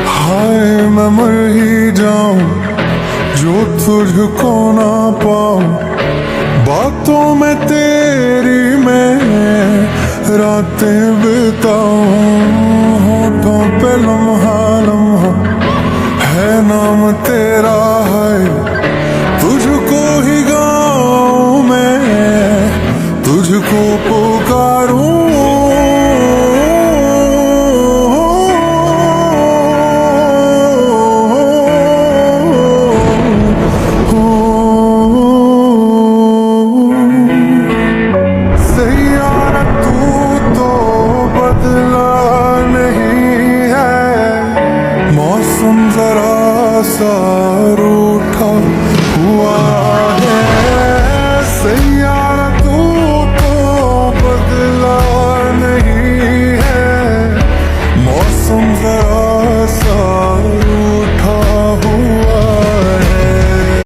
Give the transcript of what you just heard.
हाय मैं मर ही जाऊं जो तुझको ना पाऊं, बातों में तेरी मैं रातें बिताऊं। होठों पे लम्हा लम्हा है नाम तेरा, है तुझको ही गाऊं मैं, तुझको पुकारूं। सैयारा तू तो बदला नहीं है, मौसम जरा सा रूठा